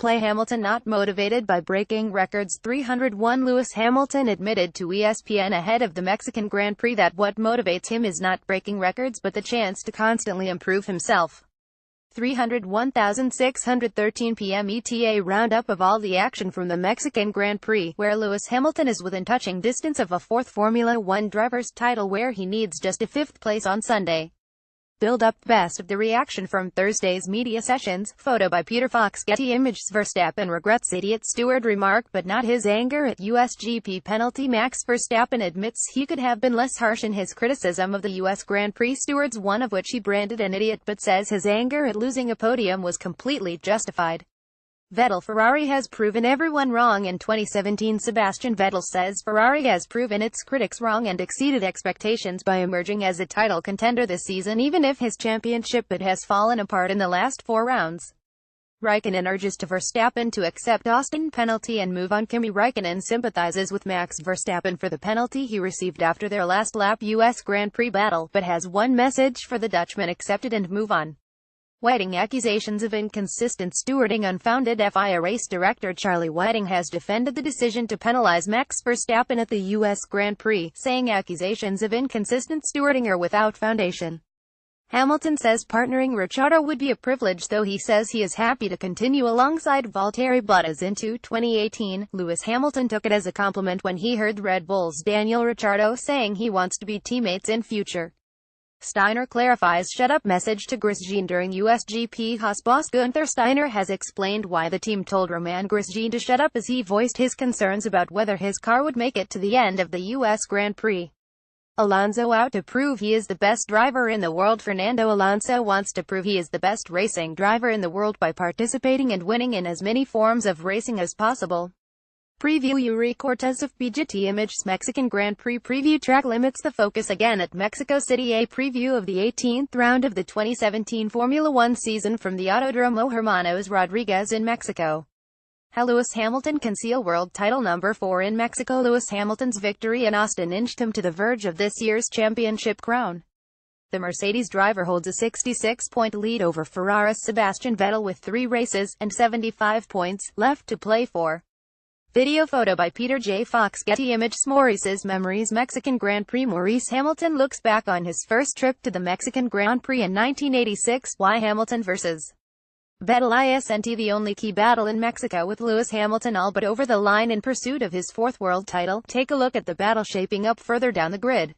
playHamilton not motivated by breaking records. 301 Lewis Hamilton admitted to ESPN ahead of the Mexican Grand Prix that what motivates him is not breaking records but the chance to constantly improve himself. 301,613 p.m. ETA roundup of all the action from the Mexican Grand Prix, where Lewis Hamilton is within touching distance of a fourth Formula One driver's title where he needs just a fifth place on Sunday. Build up best of the reaction from Thursday's media sessions. Photo by Peter Fox. Getty Images. Verstappen regrets idiot steward remark but not his anger at USGP penalty. Max Verstappen admits he could have been less harsh in his criticism of the US Grand Prix stewards, one of which he branded an idiot, but says his anger at losing a podium was completely justified. Vettel. Ferrari has proven everyone wrong in 2017. Sebastian Vettel says Ferrari has proven its critics wrong and exceeded expectations by emerging as a title contender this season, even if his championship bid has fallen apart in the last 4 rounds. Raikkonen urges to Verstappen to accept Austin penalty and move on. Kimi Raikkonen sympathizes with Max Verstappen for the penalty he received after their last lap US Grand Prix battle, but has one message for the Dutchman: accept it and move on. Whiting. Accusations of inconsistent stewarding unfounded. FIA race director Charlie Whiting has defended the decision to penalize Max Verstappen at the US Grand Prix, saying accusations of inconsistent stewarding are without foundation. Hamilton says partnering Ricciardo would be a privilege, though he says he is happy to continue alongside Valtteri Bottas into 2018. Lewis Hamilton took it as a compliment when he heard Red Bull's Daniel Ricciardo saying he wants to be teammates in future. Steiner clarifies shut up message to Grosjean during USGP. Haas boss Gunther Steiner has explained why the team told Romain Grosjean to shut up as he voiced his concerns about whether his car would make it to the end of the US Grand Prix. Alonso out to prove he is the best driver in the world. Fernando Alonso wants to prove he is the best racing driver in the world by participating and winning in as many forms of racing as possible. Preview. Yuri Cortez of Getty Images. Mexican Grand Prix preview. Track limits. The focus again at Mexico City. A preview of the 18th round of the 2017 Formula One season from the Autodromo Hermanos Rodriguez in Mexico. How Lewis Hamilton conceal world title number 4 in Mexico. Lewis Hamilton's victory in Austin inched him to the verge of this year's championship crown. The Mercedes driver holds a 66-point lead over Ferrari's Sebastian Vettel with 3 races and 75 points left to play for. Video photo by Peter J. Fox. Getty Images. Maurice's memories. Mexican Grand Prix. Maurice Hamilton looks back on his first trip to the Mexican Grand Prix in 1986. Why Hamilton vs. Vettel isn't the only key battle in Mexico, with Lewis Hamilton all but over the line in pursuit of his 4th world title. Take a look at the battle shaping up further down the grid.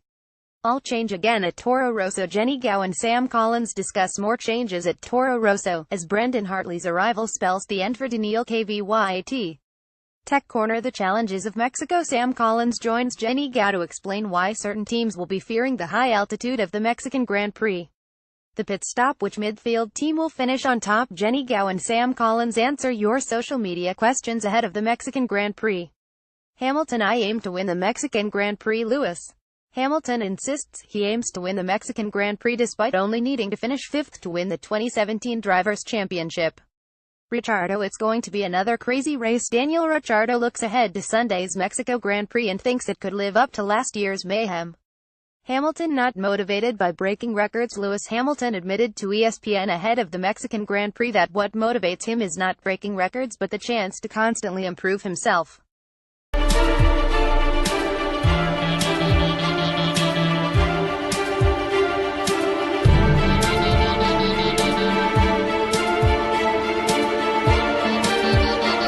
All change again at Toro Rosso. Jenny Gow and Sam Collins discuss more changes at Toro Rosso, as Brendan Hartley's arrival spells the end for Daniil Kvyat. Tech Corner. The challenges of Mexico. Sam Collins joins Jenny Gow to explain why certain teams will be fearing the high altitude of the Mexican Grand Prix. The pit stop. Which midfield team will finish on top? Jenny Gow and Sam Collins answer your social media questions ahead of the Mexican Grand Prix. Hamilton. I aim to win the Mexican Grand Prix. Lewis Hamilton insists he aims to win the Mexican Grand Prix despite only needing to finish 5th to win the 2017 Drivers' Championship. Ricciardo. It's going to be another crazy race. Daniel Ricciardo looks ahead to Sunday's Mexico Grand Prix and thinks it could live up to last year's mayhem. Hamilton not motivated by breaking records. Lewis Hamilton admitted to ESPN ahead of the Mexican Grand Prix that what motivates him is not breaking records but the chance to constantly improve himself.